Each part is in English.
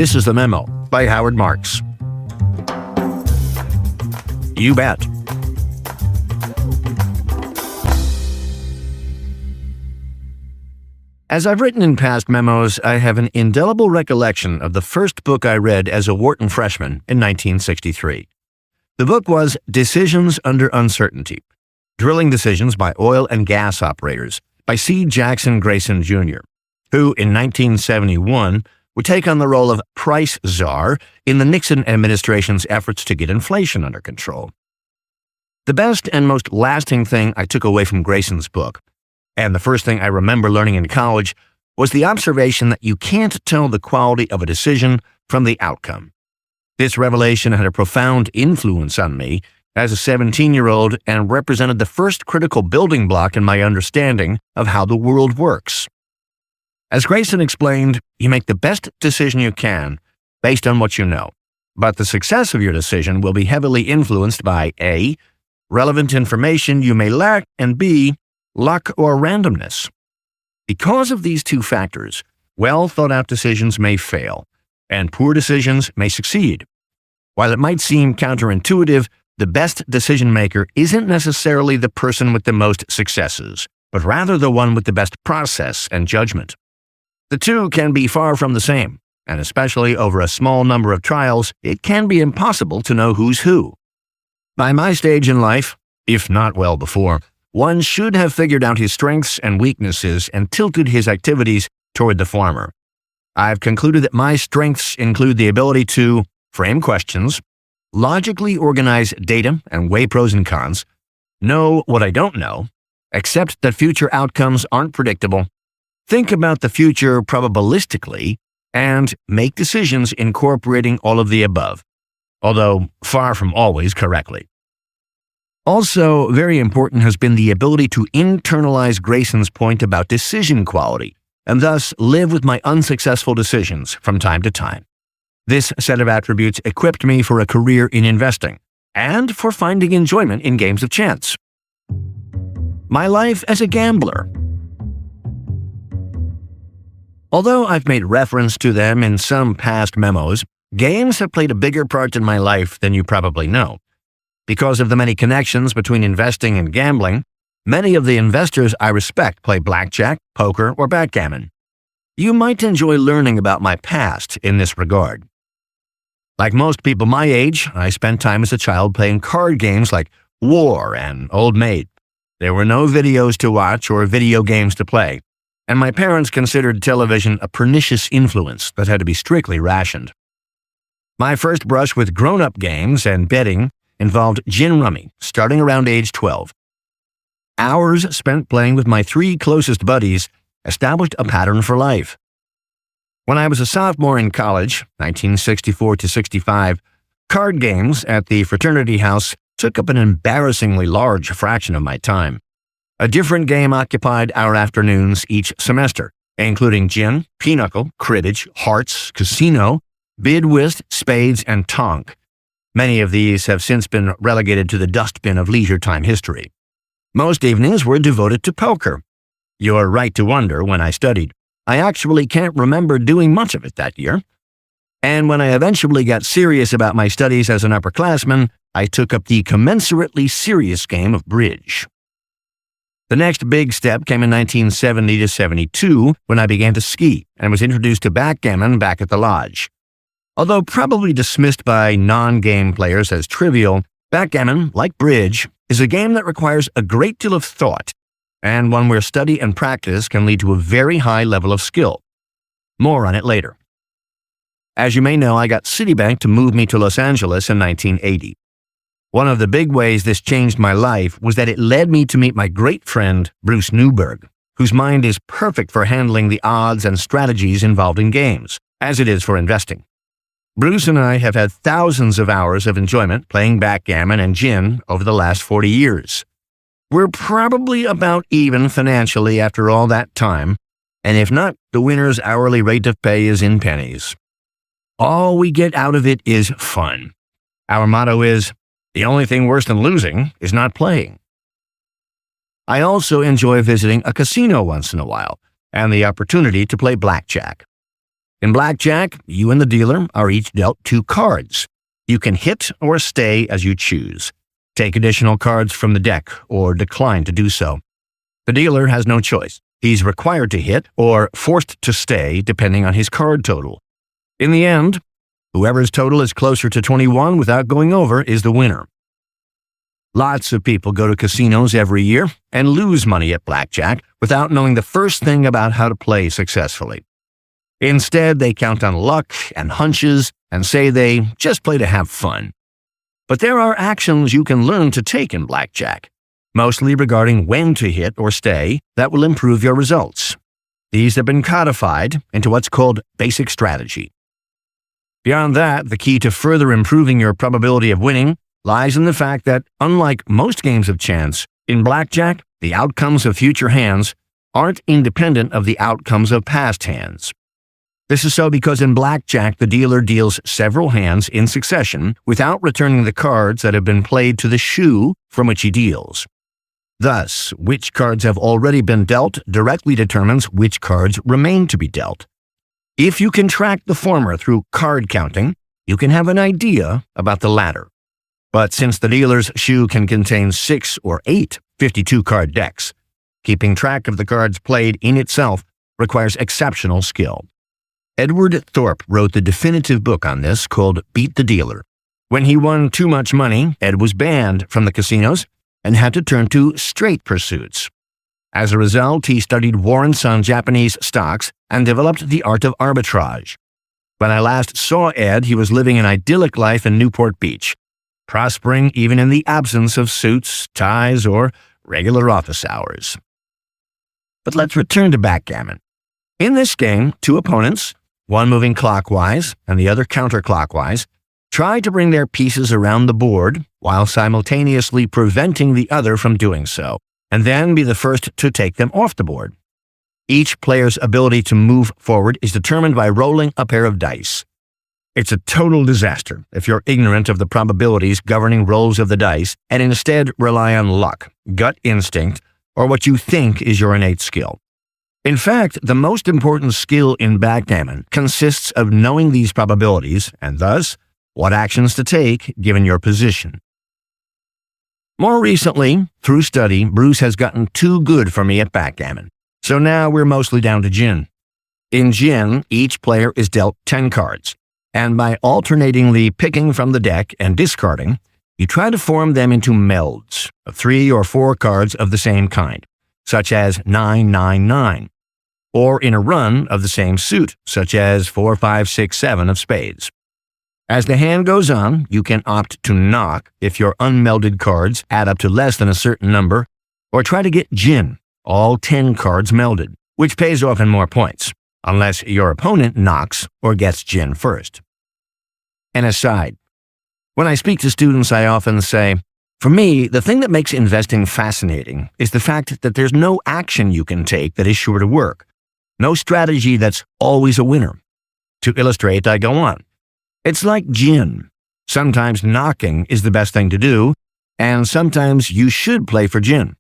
This is the Memo by Howard Marks. You bet. As I've written in past memos, I have an indelible recollection of the first book I read as a Wharton freshman in 1963. The book was Decisions Under Uncertainty: Drilling Decisions by Oil and Gas Operators by C. Jackson Grayson, Jr., who in 1971 would take on the role of price czar in the Nixon administration's efforts to get inflation under control. The best and most lasting thing I took away from Grayson's book, and the first thing I remember learning in college, was the observation that you can't tell the quality of a decision from the outcome. This revelation had a profound influence on me as a 17-year-old and represented the first critical building block in my understanding of how the world works. As Grayson explained, you make the best decision you can based on what you know, but the success of your decision will be heavily influenced by A, relevant information you may lack, and B, luck or randomness. Because of these two factors, well-thought-out decisions may fail, and poor decisions may succeed. While it might seem counterintuitive, the best decision-maker isn't necessarily the person with the most successes, but rather the one with the best process and judgment. The two can be far from the same, and especially over a small number of trials, it can be impossible to know who's who. By my stage in life, if not well before, one should have figured out his strengths and weaknesses and tilted his activities toward the former. I've concluded that my strengths include the ability to frame questions, logically organize data and weigh pros and cons, know what I don't know, accept that future outcomes aren't predictable, think about the future probabilistically, and make decisions incorporating all of the above, although far from always correctly. Also, very important has been the ability to internalize Grayson's point about decision quality, and thus live with my unsuccessful decisions from time to time. This set of attributes equipped me for a career in investing, and for finding enjoyment in games of chance. My life as a gambler. Although I've made reference to them in some past memos, games have played a bigger part in my life than you probably know. Because of the many connections between investing and gambling, many of the investors I respect play blackjack, poker, or backgammon. You might enjoy learning about my past in this regard. Like most people my age, I spent time as a child playing card games like War and Old Maid. There were no videos to watch or video games to play, and my parents considered television a pernicious influence that had to be strictly rationed. My first brush with grown-up games and betting involved gin rummy, starting around age 12. Hours spent playing with my three closest buddies established a pattern for life. When I was a sophomore in college, 1964 to 65, card games at the fraternity house took up an embarrassingly large fraction of my time. A different game occupied our afternoons each semester, including gin, pinochle, cribbage, hearts, casino, bid whist, spades, and tonk. Many of these have since been relegated to the dustbin of leisure time history. Most evenings were devoted to poker. You're right to wonder when I studied. I actually can't remember doing much of it that year. And when I eventually got serious about my studies as an upperclassman, I took up the commensurately serious game of bridge. The next big step came in 1970 to 72 when I began to ski and was introduced to backgammon back at the lodge. Although probably dismissed by non-game players as trivial, backgammon, like bridge, is a game that requires a great deal of thought, and one where study and practice can lead to a very high level of skill. More on it later. As you may know, I got Citibank to move me to Los Angeles in 1980. One of the big ways this changed my life was that it led me to meet my great friend, Bruce Newberg, whose mind is perfect for handling the odds and strategies involved in games, as it is for investing. Bruce and I have had thousands of hours of enjoyment playing backgammon and gin over the last 40 years. We're probably about even financially after all that time, and if not, the winner's hourly rate of pay is in pennies. All we get out of it is fun. Our motto is, the only thing worse than losing is not playing. I also enjoy visiting a casino once in a while, and the opportunity to play blackjack. In blackjack, you and the dealer are each dealt 2 cards. You can hit or stay as you choose. Take additional cards from the deck or decline to do so. The dealer has no choice. He's required to hit or forced to stay depending on his card total. In the end, whoever's total is closer to 21 without going over is the winner. Lots of people go to casinos every year and lose money at blackjack without knowing the first thing about how to play successfully. Instead, they count on luck and hunches and say they just play to have fun. But there are actions you can learn to take in blackjack, mostly regarding when to hit or stay, that will improve your results. These have been codified into what's called basic strategy. Beyond that, the key to further improving your probability of winning lies in the fact that, unlike most games of chance, in blackjack, the outcomes of future hands aren't independent of the outcomes of past hands. This is so because in blackjack, the dealer deals several hands in succession without returning the cards that have been played to the shoe from which he deals. Thus, which cards have already been dealt directly determines which cards remain to be dealt. If you can track the former through card counting, you can have an idea about the latter. But since the dealer's shoe can contain 6 or 8 52-card decks, keeping track of the cards played in itself requires exceptional skill. Edward Thorpe wrote the definitive book on this called Beat the Dealer. When he won too much money, Ed was banned from the casinos and had to turn to straight pursuits. As a result, he studied warrants on Japanese stocks and developed the art of arbitrage. When I last saw Ed, he was living an idyllic life in Newport Beach, prospering even in the absence of suits, ties, or regular office hours. But let's return to backgammon. In this game, 2 opponents, one moving clockwise and the other counterclockwise, try to bring their pieces around the board while simultaneously preventing the other from doing so, and then be the first to take them off the board. Each player's ability to move forward is determined by rolling a pair of dice. It's a total disaster if you're ignorant of the probabilities governing rolls of the dice and instead rely on luck, gut instinct, or what you think is your innate skill. In fact, the most important skill in backgammon consists of knowing these probabilities and thus what actions to take given your position. More recently, through study, Bruce has gotten too good for me at backgammon, so now we're mostly down to gin. In gin, each player is dealt 10 cards, and by alternatingly picking from the deck and discarding, you try to form them into melds of 3 or 4 cards of the same kind, such as 9-9-9, or in a run of the same suit, such as 4-5-6-7 of spades. As the hand goes on, you can opt to knock if your unmelded cards add up to less than a certain number, or try to get gin, all 10 cards melded, which pays off in more points, unless your opponent knocks or gets gin first. An aside. When I speak to students, I often say, for me, the thing that makes investing fascinating is the fact that there's no action you can take that is sure to work. No strategy that's always a winner. To illustrate, I go on. It's like gin. Sometimes knocking is the best thing to do, and sometimes you should play for gin.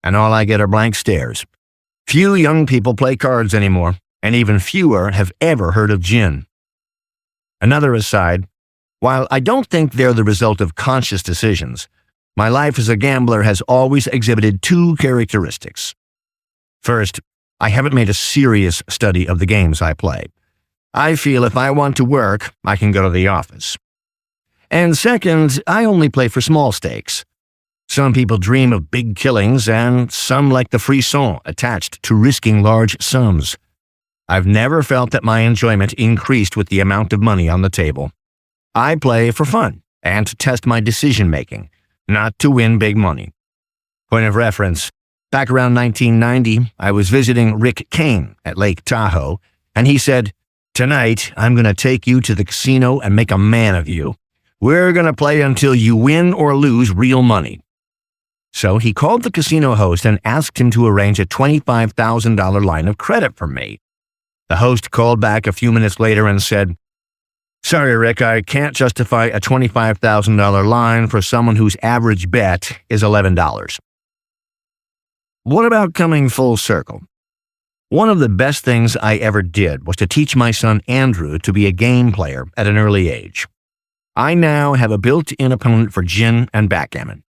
And all I get are blank stares. Few young people play cards anymore, and even fewer have ever heard of gin. Another aside, while I don't think they're the result of conscious decisions, my life as a gambler has always exhibited 2 characteristics. First, I haven't made a serious study of the games I play. I feel if I want to work, I can go to the office. And second, I only play for small stakes. Some people dream of big killings, and some like the frisson attached to risking large sums. I've never felt that my enjoyment increased with the amount of money on the table. I play for fun and to test my decision-making, not to win big money. Point of reference, back around 1990, I was visiting Rick Kane at Lake Tahoe, and he said, "Tonight, I'm going to take you to the casino and make a man of you. We're going to play until you win or lose real money." So he called the casino host and asked him to arrange a $25,000 line of credit for me. The host called back a few minutes later and said, "Sorry, Rick, I can't justify a $25,000 line for someone whose average bet is $11. What about coming full circle? One of the best things I ever did was to teach my son Andrew to be a game player at an early age. I now have a built-in opponent for gin and backgammon.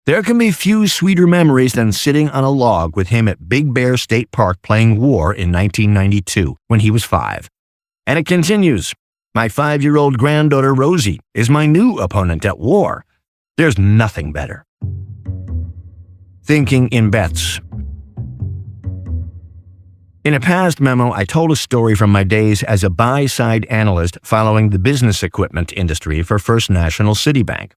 There can be few sweeter memories than sitting on a log with him at Big Bear State Park playing War in 1992 when he was 5. And it continues. My 5-year-old granddaughter Rosie is my new opponent at War. There's nothing better. Thinking in bets. In a past memo, I told a story from my days as a buy-side analyst following the business equipment industry for First National Citibank.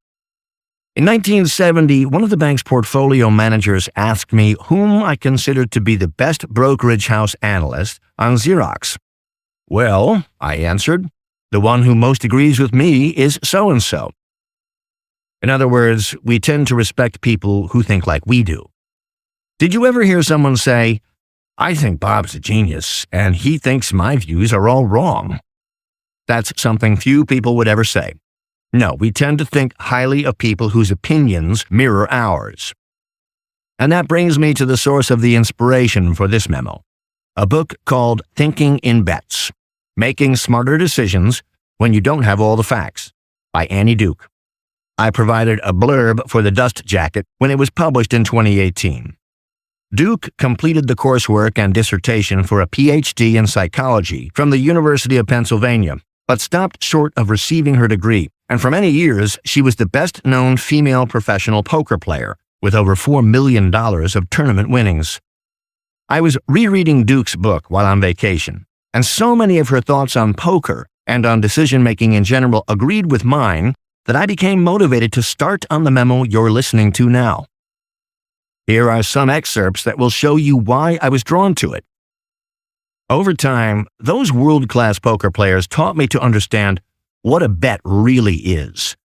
In 1970, one of the bank's portfolio managers asked me whom I considered to be the best brokerage house analyst on Xerox. Well, I answered, the one who most agrees with me is so-and-so. In other words, we tend to respect people who think like we do. Did you ever hear someone say, I think Bob's a genius, and he thinks my views are all wrong? That's something few people would ever say. No, we tend to think highly of people whose opinions mirror ours. And that brings me to the source of the inspiration for this memo, a book called Thinking in Bets, Making Smarter Decisions When You Don't Have All the Facts, by Annie Duke. I provided a blurb for the dust jacket when it was published in 2018. Duke completed the coursework and dissertation for a PhD in psychology from the University of Pennsylvania, but stopped short of receiving her degree, and for many years she was the best-known female professional poker player, with over $4 million of tournament winnings. I was rereading Duke's book while on vacation, and so many of her thoughts on poker and on decision-making in general agreed with mine that I became motivated to start on the memo you're listening to now. Here are some excerpts that will show you why I was drawn to it. Over time, those world-class poker players taught me to understand what a bet really is,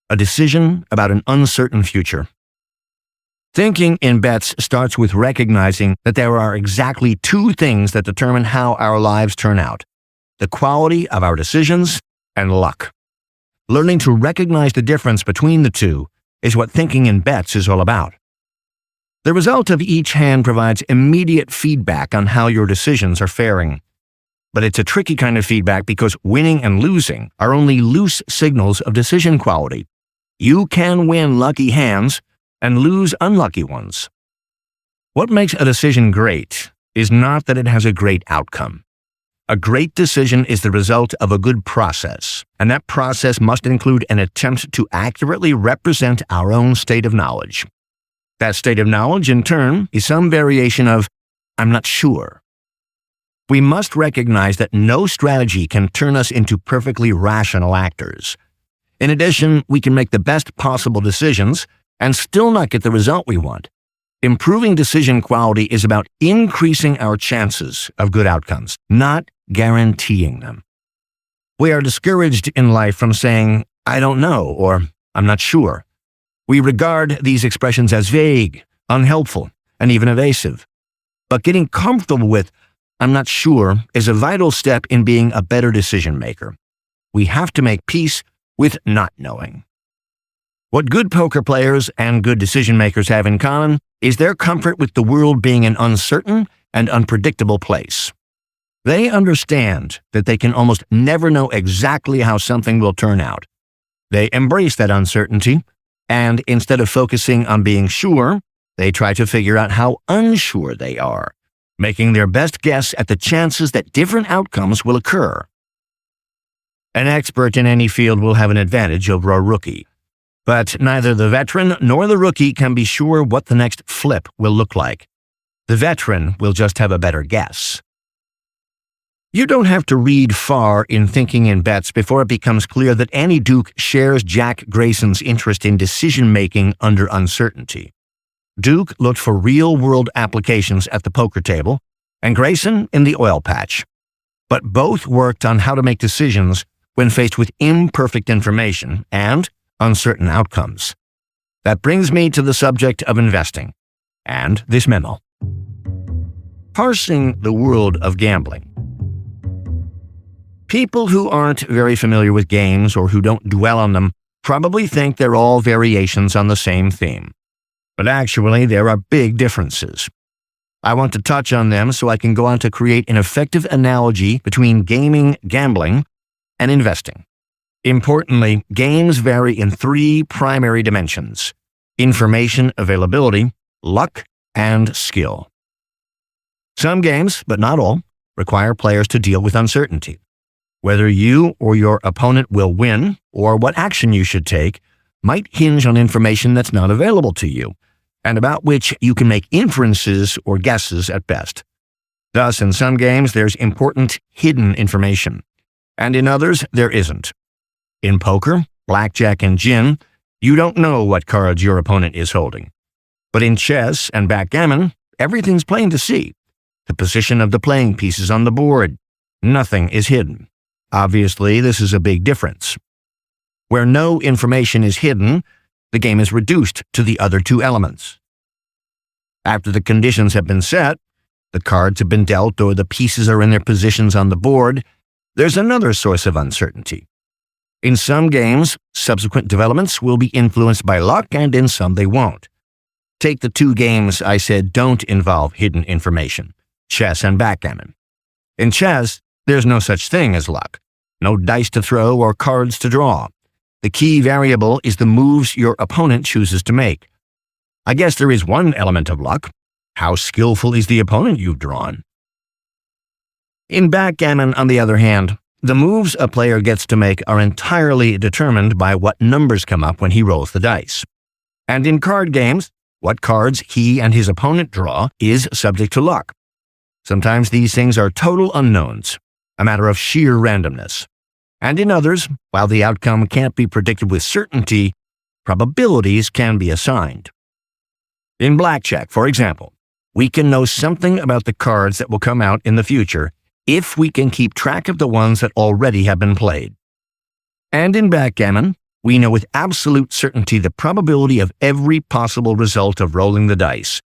a decision about an uncertain future. Thinking in bets starts with recognizing that there are exactly two things that determine how our lives turn out: the quality of our decisions and luck. Learning to recognize the difference between the two is what thinking in bets is all about. The result of each hand provides immediate feedback on how your decisions are faring. But it's a tricky kind of feedback because winning and losing are only loose signals of decision quality. You can win lucky hands and lose unlucky ones. What makes a decision great is not that it has a great outcome. A great decision is the result of a good process, and that process must include an attempt to accurately represent our own state of knowledge. That state of knowledge, in turn, is some variation of, I'm not sure. We must recognize that no strategy can turn us into perfectly rational actors. In addition, we can make the best possible decisions and still not get the result we want. Improving decision quality is about increasing our chances of good outcomes, not guaranteeing them. We are discouraged in life from saying, I don't know, or I'm not sure. We regard these expressions as vague, unhelpful, and even evasive. But getting comfortable with, I'm not sure, is a vital step in being a better decision maker. We have to make peace with not knowing. What good poker players and good decision makers have in common is their comfort with the world being an uncertain and unpredictable place. They understand that they can almost never know exactly how something will turn out. They embrace that uncertainty, and instead of focusing on being sure, they try to figure out how unsure they are, making their best guess at the chances that different outcomes will occur. An expert in any field will have an advantage over a rookie, but neither the veteran nor the rookie can be sure what the next flip will look like. The veteran will just have a better guess. You don't have to read far in Thinking in Bets before it becomes clear that Annie Duke shares Jack Grayson's interest in decision-making under uncertainty. Duke looked for real-world applications at the poker table, and Grayson in the oil patch. But both worked on how to make decisions when faced with imperfect information and uncertain outcomes. That brings me to the subject of investing, and this memo. Parsing the world of gambling. People who aren't very familiar with games or who don't dwell on them probably think they're all variations on the same theme. But actually, there are big differences. I want to touch on them so I can go on to create an effective analogy between gaming, gambling, and investing. Importantly, games vary in three primary dimensions: information availability, luck, and skill. Some games, but not all, require players to deal with uncertainty. Whether you or your opponent will win, or what action you should take, might hinge on information that's not available to you, and about which you can make inferences or guesses at best. Thus, in some games, there's important hidden information, and in others, there isn't. In poker, blackjack, and gin, you don't know what cards your opponent is holding. But in chess and backgammon, everything's plain to see. The position of the playing pieces on the board. Nothing is hidden. Obviously, this is a big difference. Where no information is hidden, the game is reduced to the other two elements. After the conditions have been set, the cards have been dealt or the pieces are in their positions on the board, there's another source of uncertainty. In some games, subsequent developments will be influenced by luck, and in some they won't. Take the two games I said don't involve hidden information: chess and backgammon. In chess, there's no such thing as luck. No dice to throw or cards to draw. The key variable is the moves your opponent chooses to make. I guess there is one element of luck. How skillful is the opponent you've drawn? In backgammon, on the other hand, the moves a player gets to make are entirely determined by what numbers come up when he rolls the dice. And in card games, what cards he and his opponent draw is subject to luck. Sometimes these things are total unknowns, a matter of sheer randomness. And in others, while the outcome can't be predicted with certainty, probabilities can be assigned. In blackjack, for example, we can know something about the cards that will come out in the future if we can keep track of the ones that already have been played. And in backgammon, we know with absolute certainty the probability of every possible result of rolling the dice.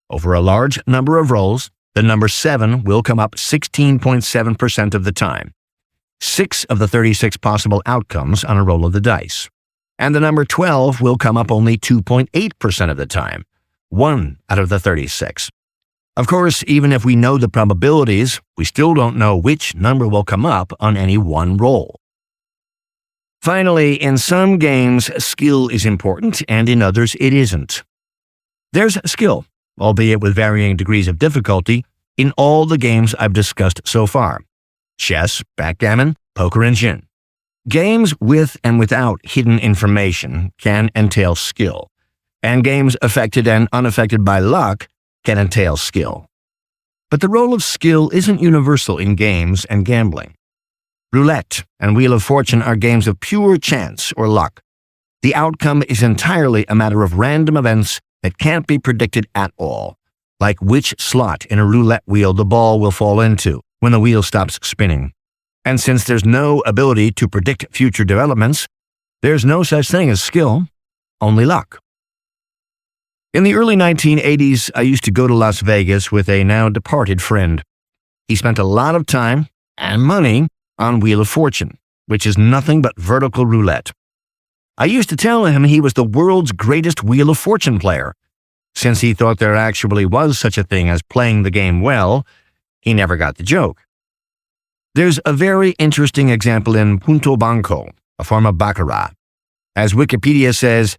Over a large number of rolls, the number 7 will come up 16.7% of the time. 6 of the 36 possible outcomes on a roll of the dice. And the number 12 will come up only 2.8% of the time. 1 out of the 36. Of course, even if we know the probabilities, we still don't know which number will come up on any one roll. Finally, in some games, skill is important, and in others it isn't. There's skill, albeit with varying degrees of difficulty, in all the games I've discussed so far: chess, backgammon, poker, and gin. Games with and without hidden information can entail skill, and games affected and unaffected by luck can entail skill. But the role of skill isn't universal in games and gambling. Roulette and Wheel of Fortune are games of pure chance or luck. The outcome is entirely a matter of random events that can't be predicted at all, like which slot in a roulette wheel the ball will fall into when the wheel stops spinning. And since there's no ability to predict future developments, there's no such thing as skill, only luck. In the early 1980s, I used to go to Las Vegas with a now departed friend. He spent a lot of time and money on Wheel of Fortune, which is nothing but vertical roulette. I used to tell him he was the world's greatest Wheel of Fortune player. Since he thought there actually was such a thing as playing the game well, he never got the joke. There's a very interesting example in Punto Banco, a form of baccarat. As Wikipedia says,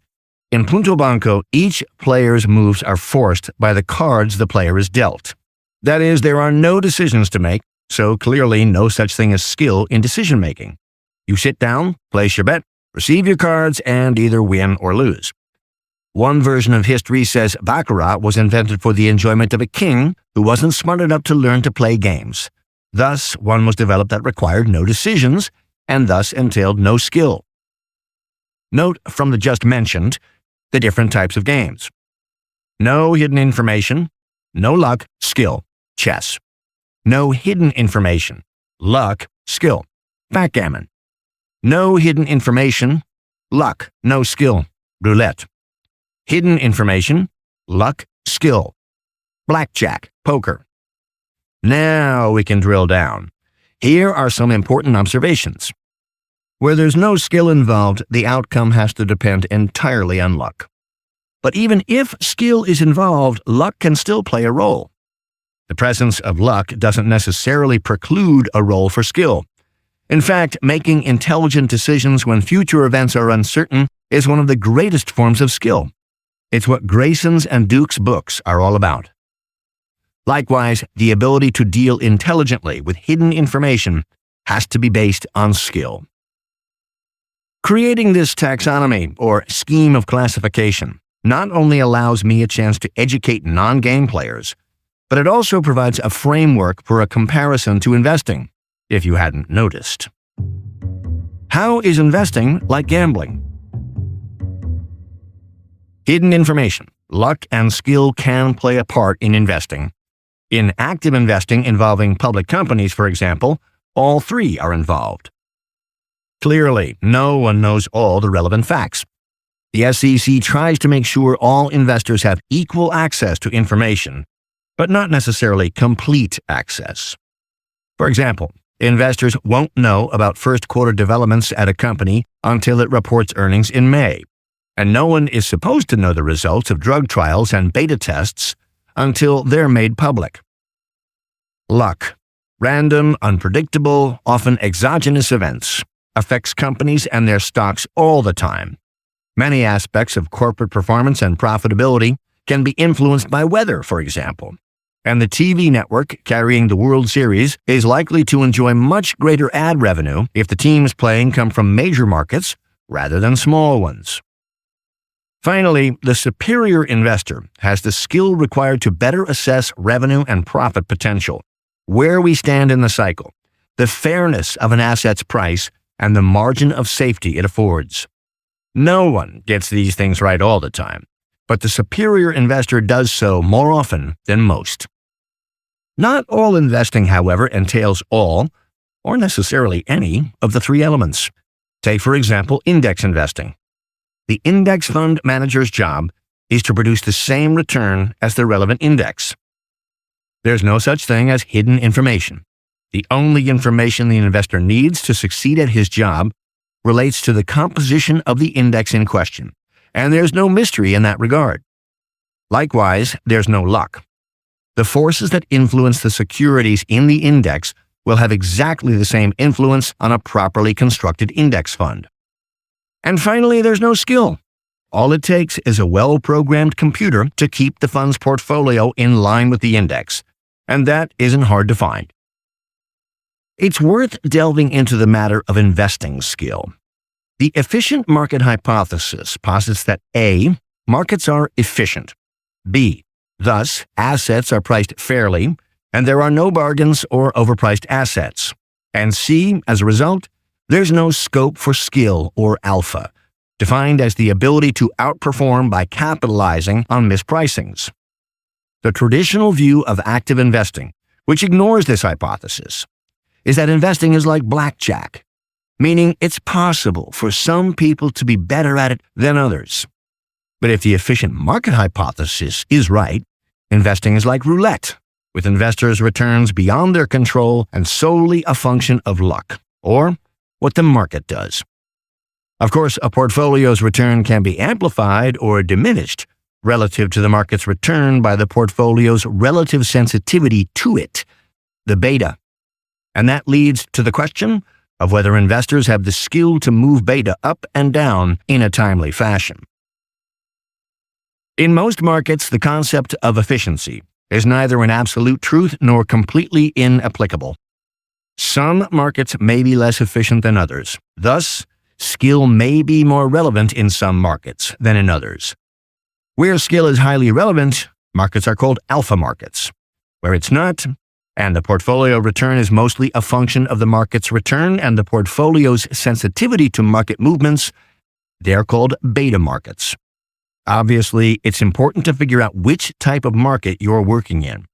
in Punto Banco, each player's moves are forced by the cards the player is dealt. That is, there are no decisions to make, so clearly no such thing as skill in decision-making. You sit down, place your bet, receive your cards, and either win or lose. One version of history says baccarat was invented for the enjoyment of a king who wasn't smart enough to learn to play games. Thus, one was developed that required no decisions, and thus entailed no skill. Note from the just mentioned the different types of games. No hidden information, no luck, skill, chess. No hidden information, luck, skill, backgammon. No hidden information, luck, no skill, roulette. Hidden information, luck, skill, blackjack, poker. Now we can drill down. Here are some important observations. Where there's no skill involved, the outcome has to depend entirely on luck. But even if skill is involved, luck can still play a role. The presence of luck doesn't necessarily preclude a role for skill. In fact, making intelligent decisions when future events are uncertain is one of the greatest forms of skill. It's what Grayson's and Duke's books are all about. Likewise, the ability to deal intelligently with hidden information has to be based on skill. Creating this taxonomy, or scheme of classification, not only allows me a chance to educate non-game players, but it also provides a framework for a comparison to investing, if you hadn't noticed. How is investing like gambling? Hidden information, luck, and skill can play a part in investing. In active investing involving public companies, for example, all three are involved. Clearly, no one knows all the relevant facts. The SEC tries to make sure all investors have equal access to information, but not necessarily complete access. For example, investors won't know about first-quarter developments at a company until it reports earnings in May, and no one is supposed to know the results of drug trials and beta tests until they're made public. Luck, random, unpredictable, often exogenous events, affects companies and their stocks all the time. Many aspects of corporate performance and profitability can be influenced by weather, for example. And the TV network carrying the World Series is likely to enjoy much greater ad revenue if the teams playing come from major markets rather than small ones. Finally, the superior investor has the skill required to better assess revenue and profit potential, where we stand in the cycle, the fairness of an asset's price, and the margin of safety it affords. No one gets these things right all the time, but the superior investor does so more often than most. Not all investing, however, entails all, or necessarily any, of the three elements. Take, for example, index investing. The index fund manager's job is to produce the same return as the relevant index. There's no such thing as hidden information. The only information the investor needs to succeed at his job relates to the composition of the index in question, and there's no mystery in that regard. Likewise, there's no luck. The forces that influence the securities in the index will have exactly the same influence on a properly constructed index fund. And finally, there's no skill. All it takes is a well-programmed computer to keep the fund's portfolio in line with the index, and that isn't hard to find. It's worth delving into the matter of investing skill. The efficient market hypothesis posits that A, markets are efficient. B, thus, assets are priced fairly, and there are no bargains or overpriced assets. And C, as a result, there's no scope for skill or alpha, defined as the ability to outperform by capitalizing on mispricings. The traditional view of active investing, which ignores this hypothesis, is that investing is like blackjack, meaning it's possible for some people to be better at it than others. But if the efficient market hypothesis is right, investing is like roulette, with investors' returns beyond their control and solely a function of luck, or what the market does. Of course, a portfolio's return can be amplified or diminished relative to the market's return by the portfolio's relative sensitivity to it, the beta. And that leads to the question of whether investors have the skill to move beta up and down in a timely fashion. In most markets, the concept of efficiency is neither an absolute truth nor completely inapplicable. Some markets may be less efficient than others. Thus, skill may be more relevant in some markets than in others. Where skill is highly relevant, markets are called alpha markets. Where it's not, and the portfolio return is mostly a function of the market's return and the portfolio's sensitivity to market movements, they're called beta markets. Obviously, it's important to figure out which type of market you're working in.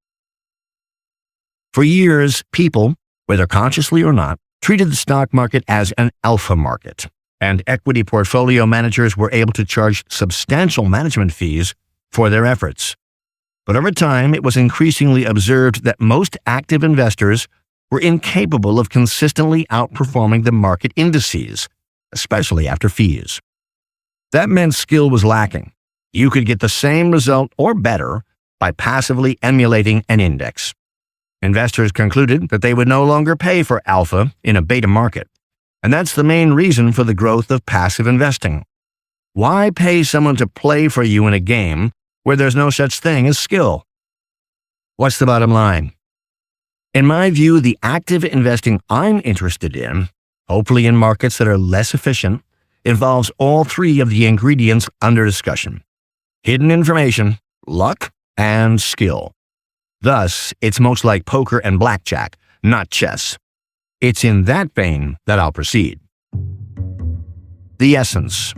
For years, people, whether consciously or not, treated the stock market as an alpha market, and equity portfolio managers were able to charge substantial management fees for their efforts. But over time, it was increasingly observed that most active investors were incapable of consistently outperforming the market indices, especially after fees. That meant skill was lacking. You could get the same result or better by passively emulating an index, Investors concluded that they would no longer pay for alpha in a beta market, and that's the main reason for the growth of passive investing. Why pay someone to play for you in a game where there's no such thing as skill? What's the bottom line? In my view, the active investing I'm interested in, hopefully in markets that are less efficient, involves all three of the ingredients under discussion: hidden information, luck, and skill. Thus, it's most like poker and blackjack, not chess. It's in that vein that I'll proceed. The essence.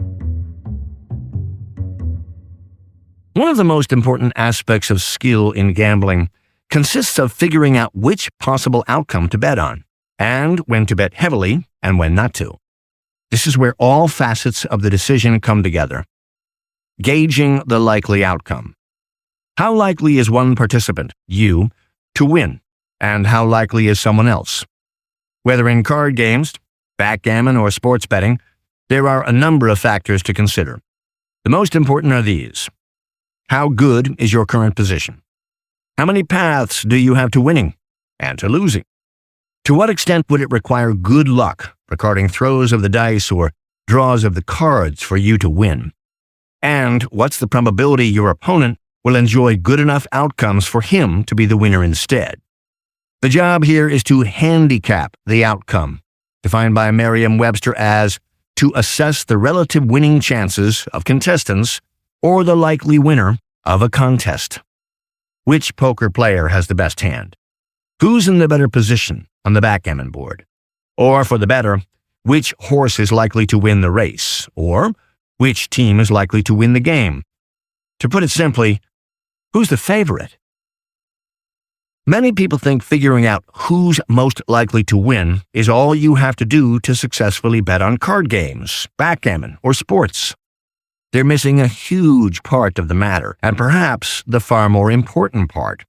One of the most important aspects of skill in gambling consists of figuring out which possible outcome to bet on, and when to bet heavily and when not to. This is where all facets of the decision come together. Gauging the likely outcome. How likely is one participant, you, to win, and how likely is someone else? Whether in card games, backgammon, or sports betting, there are a number of factors to consider. The most important are these. How good is your current position? How many paths do you have to winning and to losing? To what extent would it require good luck regarding throws of the dice or draws of the cards for you to win? And what's the probability your opponent will enjoy good enough outcomes for him to be the winner instead? The job here is to handicap the outcome, defined by Merriam-Webster as to assess the relative winning chances of contestants or the likely winner of a contest. Which poker player has the best hand? Who's in the better position on the backgammon board? Or for the bettor, which horse is likely to win the race? Or which team is likely to win the game? To put it simply, who's the favorite? Many people think figuring out who's most likely to win is all you have to do to successfully bet on card games, backgammon, or sports. They're missing a huge part of the matter, and perhaps the far more important part.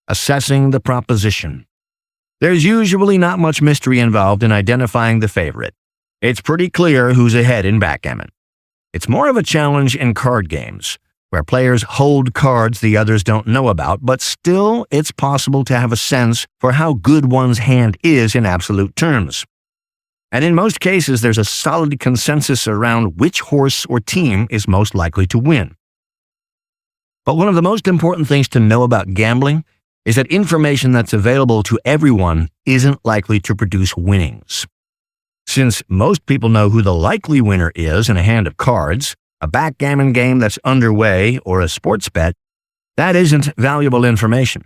Assessing the proposition. There's usually not much mystery involved in identifying the favorite. It's pretty clear who's ahead in backgammon. It's more of a challenge in card games, where players hold cards the others don't know about, but still it's possible to have a sense for how good one's hand is in absolute terms. And in most cases, there's a solid consensus around which horse or team is most likely to win. But one of the most important things to know about gambling is that information that's available to everyone isn't likely to produce winnings. Since most people know who the likely winner is in a hand of cards, a backgammon game that's underway, or a sports bet, that isn't valuable information.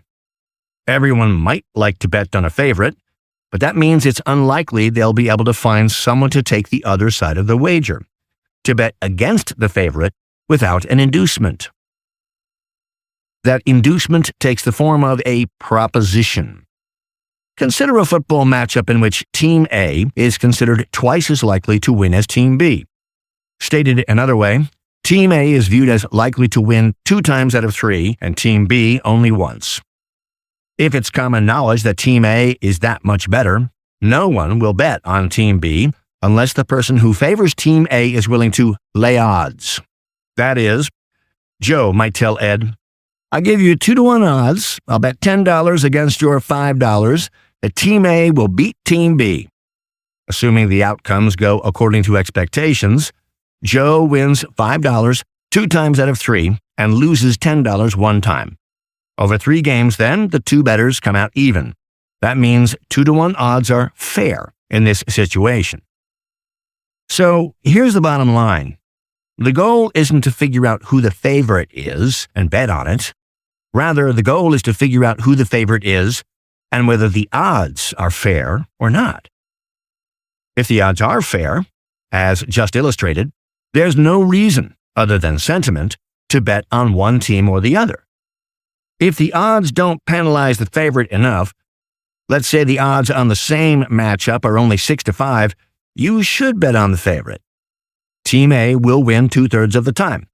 Everyone might like to bet on a favorite, but that means it's unlikely they'll be able to find someone to take the other side of the wager, to bet against the favorite without an inducement. That inducement takes the form of a proposition. Consider a football matchup in which Team A is considered twice as likely to win as Team B. Stated another way, Team A is viewed as likely to win 2 times out of 3 and Team B only once. If it's common knowledge that Team A is that much better, no one will bet on Team B unless the person who favors Team A is willing to lay odds. That is, Joe might tell Ed, "I'll give you 2-to-1 odds. I'll bet $10 against your $5 that Team A will beat Team B." Assuming the outcomes go according to expectations, Joe wins $5 2 times out of 3 and loses $10 1 time. Over 3 games, then, the 2 bettors come out even. That means 2-to-1 odds are fair in this situation. So here's the bottom line. The goal isn't to figure out who the favorite is and bet on it. Rather, the goal is to figure out who the favorite is and whether the odds are fair or not. If the odds are fair, as just illustrated, there's no reason, other than sentiment, to bet on one team or the other. If the odds don't penalize the favorite enough, let's say the odds on the same matchup are only 6-5, you should bet on the favorite. Team A will win 2/3 of the time.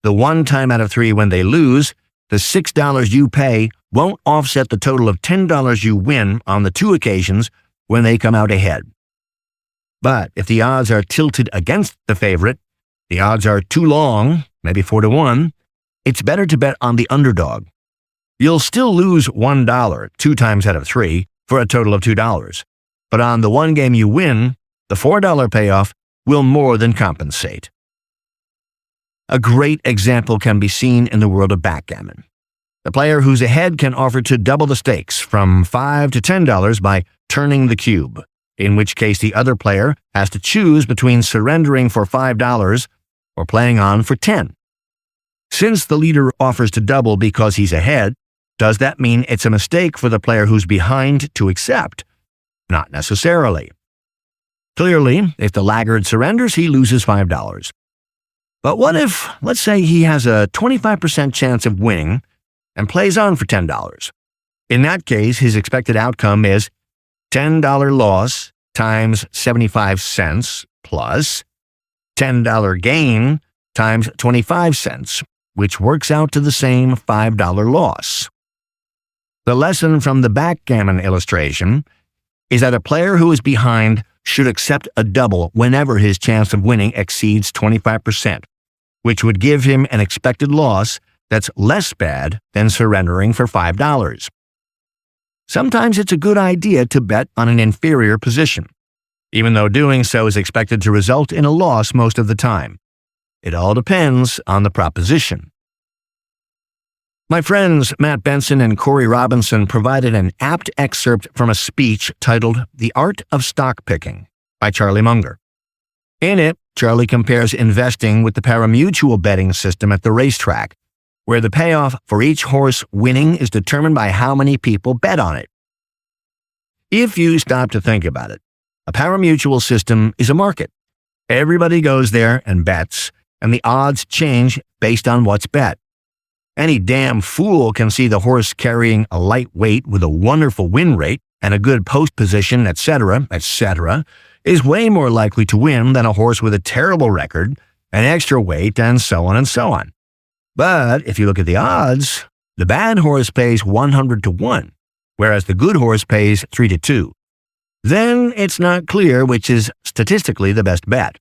The 1 time out of 3 when they lose, the $6 you pay won't offset the total of $10 you win on the 2 occasions when they come out ahead. But if the odds are tilted against the favorite, the odds are too long, maybe 4-to-1, it's better to bet on the underdog. You'll still lose $1 two times out of three for a total of $2. But on the one game you win, the $4 payoff will more than compensate. A great example can be seen in the world of backgammon. The player who's ahead can offer to double the stakes from $5 to $10 by turning the cube, in which case the other player has to choose between surrendering for $5 or playing on for $10. Since the leader offers to double because he's ahead, does that mean it's a mistake for the player who's behind to accept? Not necessarily. Clearly, if the laggard surrenders, he loses $5. But what if, let's say, he has a 25% chance of winning and plays on for $10? In that case, his expected outcome is $10 loss times 75 cents plus $10 gain times 25 cents, which works out to the same $5 loss. The lesson from the backgammon illustration is that a player who is behind should accept a double whenever his chance of winning exceeds 25%, which would give him an expected loss that's less bad than surrendering for $5. Sometimes it's a good idea to bet on an inferior position, even though doing so is expected to result in a loss most of the time. It all depends on the proposition. My friends Matt Benson and Corey Robinson provided an apt excerpt from a speech titled The Art of Stock Picking by Charlie Munger. In it, Charlie compares investing with the pari-mutuel betting system at the racetrack, where the payoff for each horse winning is determined by how many people bet on it. If you stop to think about it, a pari-mutuel system is a market. Everybody goes there and bets, and the odds change based on what's bet. Any damn fool can see the horse carrying a light weight with a wonderful win rate and a good post position, etc., is way more likely to win than a horse with a terrible record, an extra weight, and so on and so on. But if you look at the odds, the bad horse pays 100 to 1, whereas the good horse pays 3 to 2. Then it's not clear which is statistically the best bet.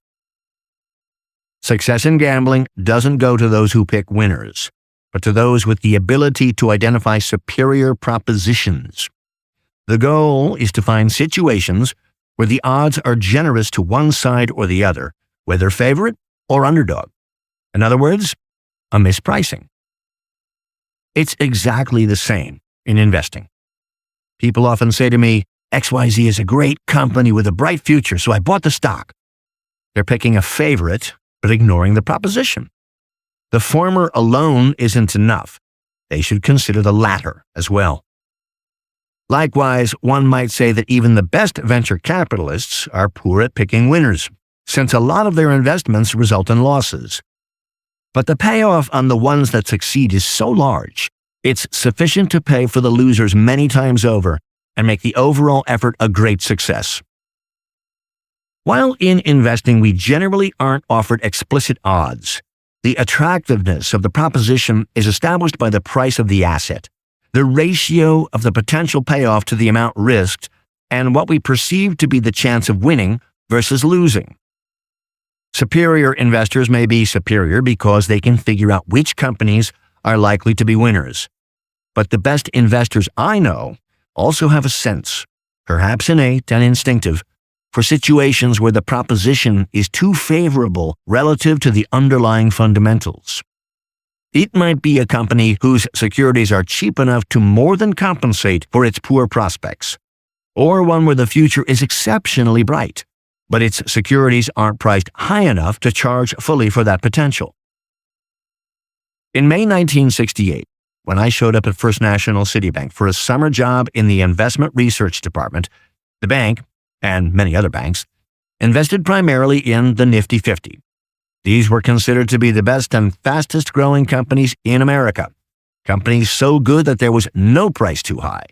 Success in gambling doesn't go to those who pick winners, but to those with the ability to identify superior propositions. The goal is to find situations where the odds are generous to one side or the other, whether favorite or underdog. In other words, a mispricing. It's exactly the same in investing. People often say to me, XYZ is a great company with a bright future, so I bought the stock. They're picking a favorite, but ignoring the proposition. The former alone isn't enough. They should consider the latter as well. Likewise, one might say that even the best venture capitalists are poor at picking winners, since a lot of their investments result in losses. But the payoff on the ones that succeed is so large, it's sufficient to pay for the losers many times over and make the overall effort a great success. While in investing we generally aren't offered explicit odds, the attractiveness of the proposition is established by the price of the asset, the ratio of the potential payoff to the amount risked, and what we perceive to be the chance of winning versus losing. Superior investors may be superior because they can figure out which companies are likely to be winners. But the best investors I know also have a sense, perhaps innate and instinctive, for situations where the proposition is too favorable relative to the underlying fundamentals. It might be a company whose securities are cheap enough to more than compensate for its poor prospects, or one where the future is exceptionally bright, but its securities aren't priced high enough to charge fully for that potential. In May 1968, when I showed up at First National Citibank for a summer job in the investment research department, the bank, and many other banks, invested primarily in the Nifty 50. These were considered to be the best and fastest growing companies in America, companies so good that there was no price too high.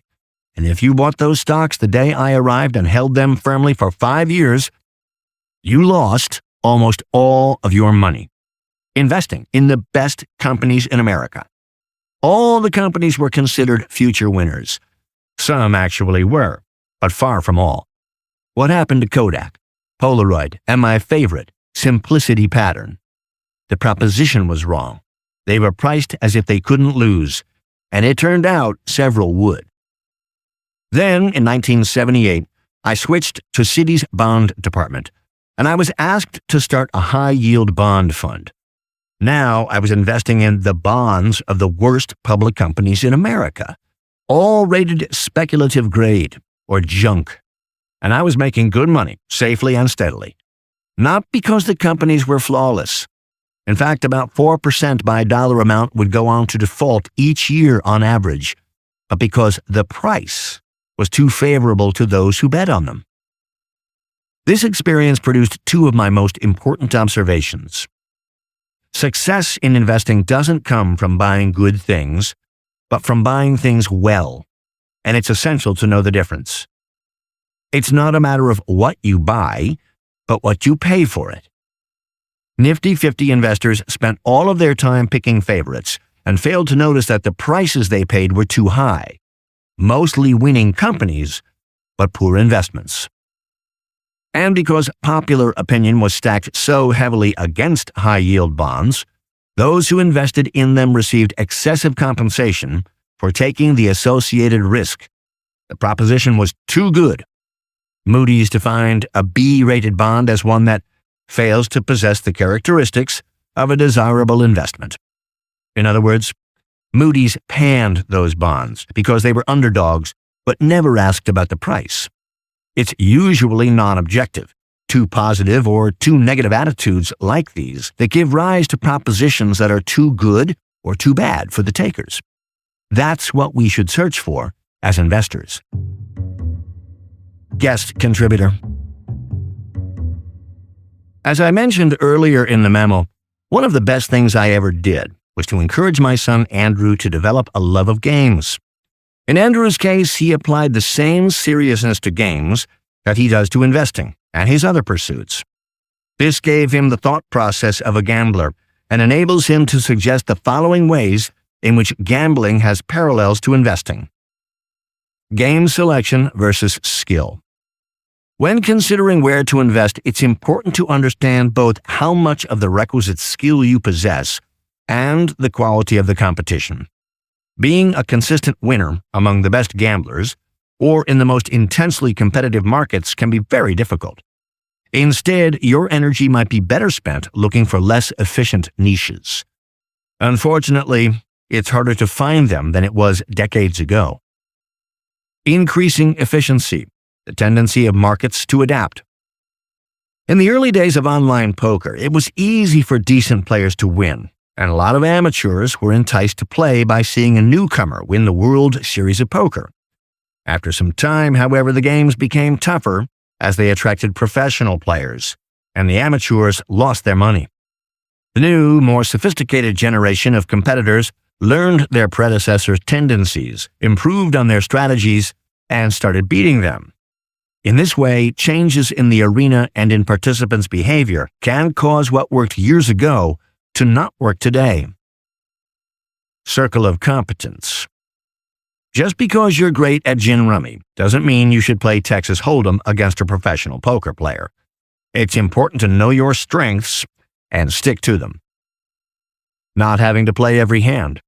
And if you bought those stocks the day I arrived and held them firmly for 5 years, you lost almost all of your money investing in the best companies in America. All the companies were considered future winners. Some actually were, but far from all. What happened to Kodak, Polaroid, and my favorite, Simplicity Pattern? The proposition was wrong. They were priced as if they couldn't lose, and it turned out several would. Then, in 1978, I switched to Citi's bond department, and I was asked to start a high-yield bond fund. Now I was investing in the bonds of the worst public companies in America, all rated speculative grade, or junk. And I was making good money, safely and steadily. Not because the companies were flawless. In fact, about 4% by dollar amount would go on to default each year on average, but because the price was too favorable to those who bet on them. This experience produced two of my most important observations. Success in investing doesn't come from buying good things, but from buying things well, and it's essential to know the difference. It's not a matter of what you buy, but what you pay for it. Nifty 50 investors spent all of their time picking favorites and failed to notice that the prices they paid were too high. Mostly winning companies, but poor investments. And because popular opinion was stacked so heavily against high-yield bonds, those who invested in them received excessive compensation for taking the associated risk. The proposition was too good. Moody's defined a B-rated bond as one that fails to possess the characteristics of a desirable investment. In other words, Moody's panned those bonds because they were underdogs, but never asked about the price. It's usually non-objective, too positive or too negative attitudes like these that give rise to propositions that are too good or too bad for the takers. That's what we should search for as investors. Guest contributor. As I mentioned earlier in the memo, one of the best things I ever did was to encourage my son Andrew to develop a love of games. In Andrew's case, he applied the same seriousness to games that he does to investing and his other pursuits. This gave him the thought process of a gambler and enables him to suggest the following ways in which gambling has parallels to investing. Game selection versus skill. When considering where to invest, it's important to understand both how much of the requisite skill you possess and the quality of the competition. Being a consistent winner among the best gamblers or in the most intensely competitive markets can be very difficult. Instead, your energy might be better spent looking for less efficient niches. Unfortunately, it's harder to find them than it was decades ago. Increasing efficiency, the tendency of markets to adapt. In the early days of online poker, it was easy for decent players to win, and a lot of amateurs were enticed to play by seeing a newcomer win the World Series of Poker. After some time, however, the games became tougher as they attracted professional players, and the amateurs lost their money. The new, more sophisticated generation of competitors learned their predecessors' tendencies, improved on their strategies, and started beating them. In this way, changes in the arena and in participants' behavior can cause what worked years ago to not work today. Circle of competence. Just because you're great at gin rummy doesn't mean you should play Texas Hold'em against a professional poker player. It's important to know your strengths and stick to them. Not having to play every hand.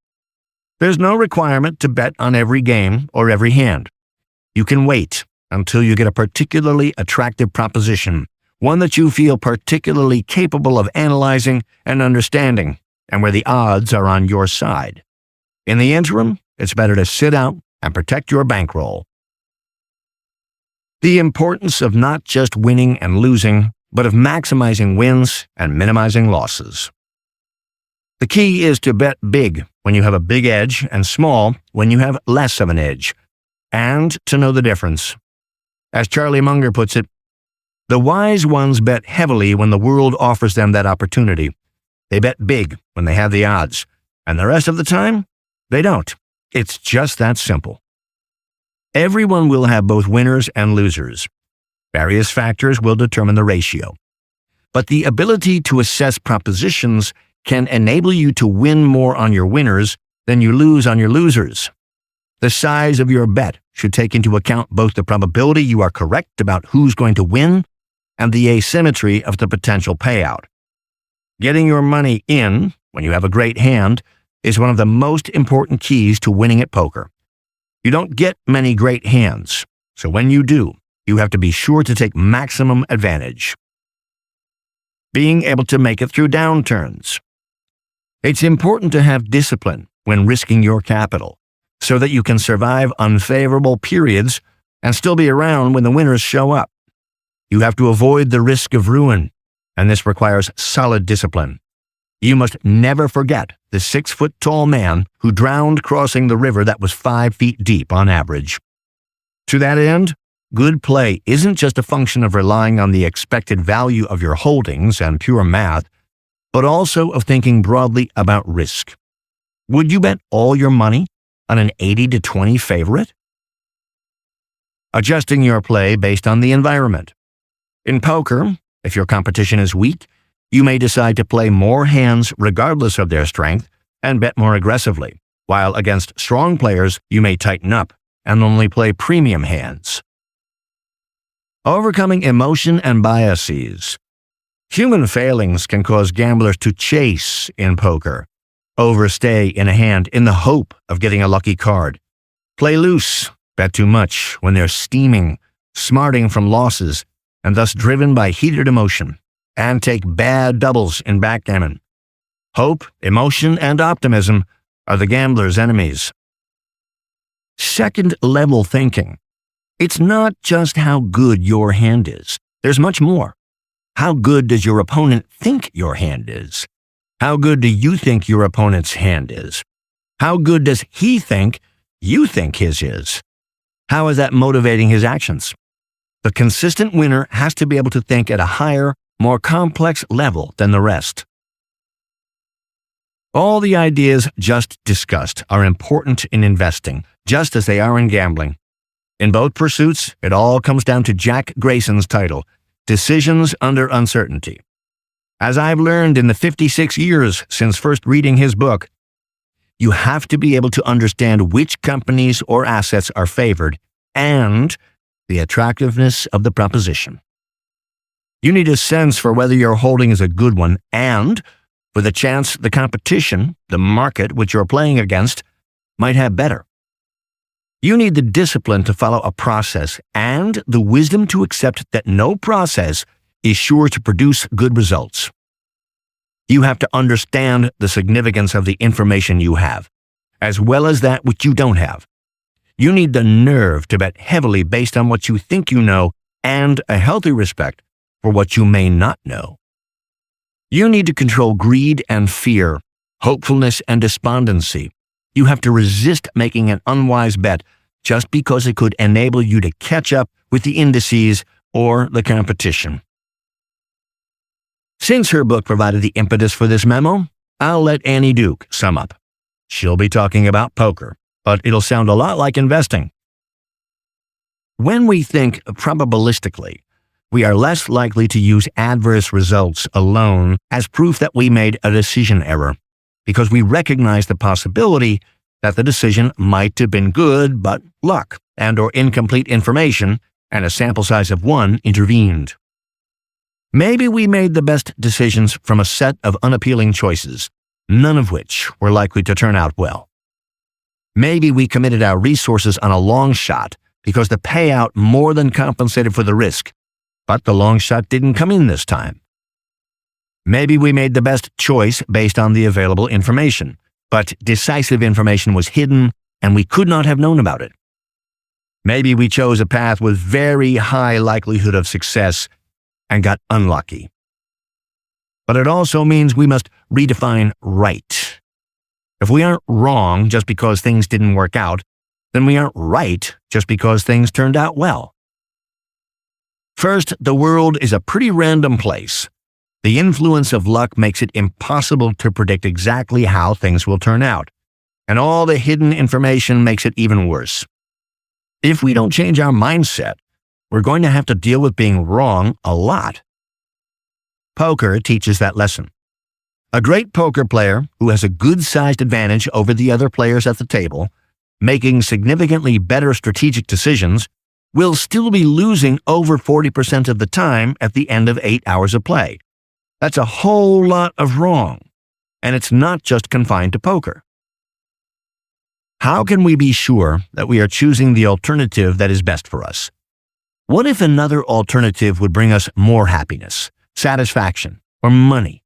There's no requirement to bet on every game or every hand. You can wait until you get a particularly attractive proposition, one that you feel particularly capable of analyzing and understanding, and where the odds are on your side. In the interim, it's better to sit out and protect your bankroll. The importance of not just winning and losing, but of maximizing wins and minimizing losses. The key is to bet big when you have a big edge and small when you have less of an edge, and to know the difference. As Charlie Munger puts it, the wise ones bet heavily when the world offers them that opportunity. They bet big when they have the odds, and the rest of the time, they don't. It's just that simple. Everyone will have both winners and losers. Various factors will determine the ratio. But the ability to assess propositions can enable you to win more on your winners than you lose on your losers. The size of your bet should take into account both the probability you are correct about who's going to win and the asymmetry of the potential payout. Getting your money in when you have a great hand is one of the most important keys to winning at poker. You don't get many great hands, so when you do, you have to be sure to take maximum advantage. Being able to make it through downturns. It's important to have discipline when risking your capital, so that you can survive unfavorable periods and still be around when the winners show up. You have to avoid the risk of ruin, and this requires solid discipline. You must never forget the 6-foot-tall man who drowned crossing the river that was 5 feet deep on average. To that end, good play isn't just a function of relying on the expected value of your holdings and pure math, but also of thinking broadly about risk. Would you bet all your money on an 80-20 favorite? Adjusting your play based on the environment. In poker, if your competition is weak, you may decide to play more hands regardless of their strength and bet more aggressively, while against strong players you may tighten up and only play premium hands. Overcoming emotion and biases. Human failings can cause gamblers to chase in poker, overstay in a hand in the hope of getting a lucky card, play loose, bet too much when they're steaming, smarting from losses, and thus driven by heated emotion, and take bad doubles in backgammon. Hope, emotion, and optimism are the gambler's enemies. Second-level thinking. It's not just how good your hand is. There's much more. How good does your opponent think your hand is? How good do you think your opponent's hand is? How good does he think you think his is? How is that motivating his actions? The consistent winner has to be able to think at a higher, more complex level than the rest. All the ideas just discussed are important in investing, just as they are in gambling. In both pursuits, it all comes down to Jack Grayson's title, Decisions Under Uncertainty. As I've learned in the 56 years since first reading his book, you have to be able to understand which companies or assets are favored and the attractiveness of the proposition. You need a sense for whether your holding is a good one and for the chance the competition, the market which you're playing against, might have better. You need the discipline to follow a process and the wisdom to accept that no process is sure to produce good results. You have to understand the significance of the information you have, as well as that which you don't have. You need the nerve to bet heavily based on what you think you know and a healthy respect for what you may not know. You need to control greed and fear, hopefulness and despondency. You have to resist making an unwise bet just because it could enable you to catch up with the indices or the competition. Since her book provided the impetus for this memo, I'll let Annie Duke sum up. She'll be talking about poker, but it'll sound a lot like investing. When we think probabilistically, we are less likely to use adverse results alone as proof that we made a decision error, because we recognize the possibility that the decision might have been good, but luck and/or incomplete information and a sample size of 1 intervened. Maybe we made the best decisions from a set of unappealing choices, none of which were likely to turn out well. Maybe we committed our resources on a long shot because the payout more than compensated for the risk, but the long shot didn't come in this time. Maybe we made the best choice based on the available information, but decisive information was hidden and we could not have known about it. Maybe we chose a path with very high likelihood of success and got unlucky. But it also means we must redefine right. If we aren't wrong just because things didn't work out, then we aren't right just because things turned out well. First, the world is a pretty random place. The influence of luck makes it impossible to predict exactly how things will turn out, and all the hidden information makes it even worse. If we don't change our mindset, we're going to have to deal with being wrong a lot. Poker teaches that lesson. A great poker player who has a good-sized advantage over the other players at the table, making significantly better strategic decisions, will still be losing over 40% of the time at the end of 8 hours of play. That's a whole lot of wrong, and it's not just confined to poker. How can we be sure that we are choosing the alternative that is best for us? What if another alternative would bring us more happiness, satisfaction, or money?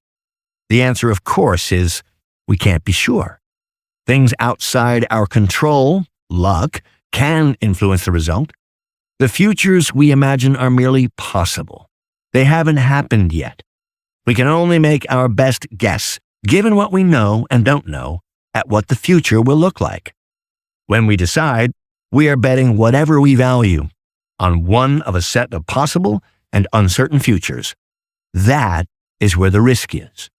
The answer, of course, is we can't be sure. Things outside our control, luck, can influence the result. The futures we imagine are merely possible. They haven't happened yet. We can only make our best guess, given what we know and don't know, at what the future will look like. When we decide, we are betting whatever we value on one of a set of possible and uncertain futures. That is where the risk is.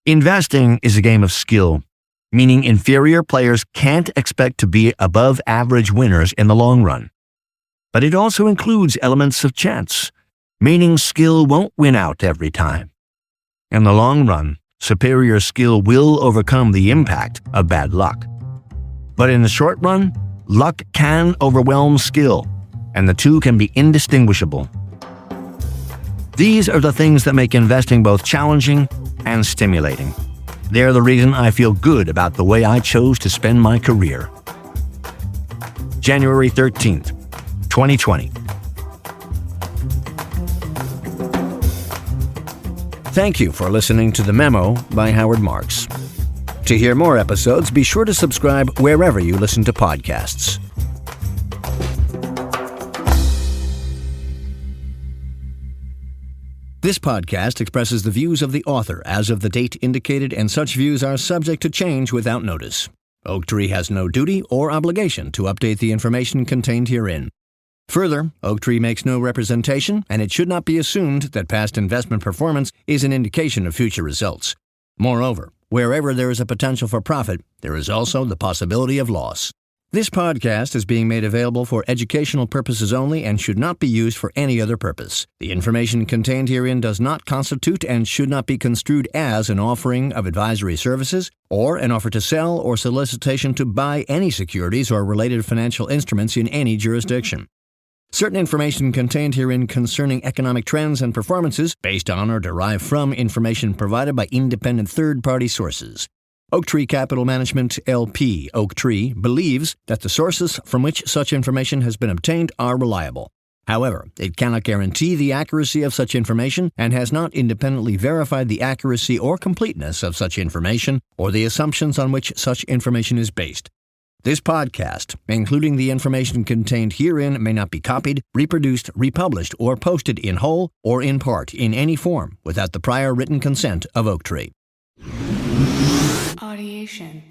Investing is a game of skill, meaning inferior players can't expect to be above-average winners in the long run. But it also includes elements of chance, meaning skill won't win out every time. In the long run, superior skill will overcome the impact of bad luck. But in the short run, luck can overwhelm skill, and the two can be indistinguishable. These are the things that make investing both challenging and stimulating. They're the reason I feel good about the way I chose to spend my career. January 13th, 2020. Thank you for listening to The Memo by Howard Marks. To hear more episodes, be sure to subscribe wherever you listen to podcasts. This podcast expresses the views of the author as of the date indicated, and such views are subject to change without notice. Oaktree has no duty or obligation to update the information contained herein. Further, Oaktree makes no representation, and it should not be assumed that past investment performance is an indication of future results. Moreover, wherever there is a potential for profit, there is also the possibility of loss. This podcast is being made available for educational purposes only and should not be used for any other purpose. The information contained herein does not constitute and should not be construed as an offering of advisory services or an offer to sell or solicitation to buy any securities or related financial instruments in any jurisdiction. Certain information contained herein concerning economic trends and performances based on or derived from information provided by independent third-party sources. Oaktree Capital Management, LP, Oaktree, believes that the sources from which such information has been obtained are reliable. However, it cannot guarantee the accuracy of such information and has not independently verified the accuracy or completeness of such information or the assumptions on which such information is based. This podcast, including the information contained herein, may not be copied, reproduced, republished, or posted in whole or in part in any form without the prior written consent of Oaktree. Audiation.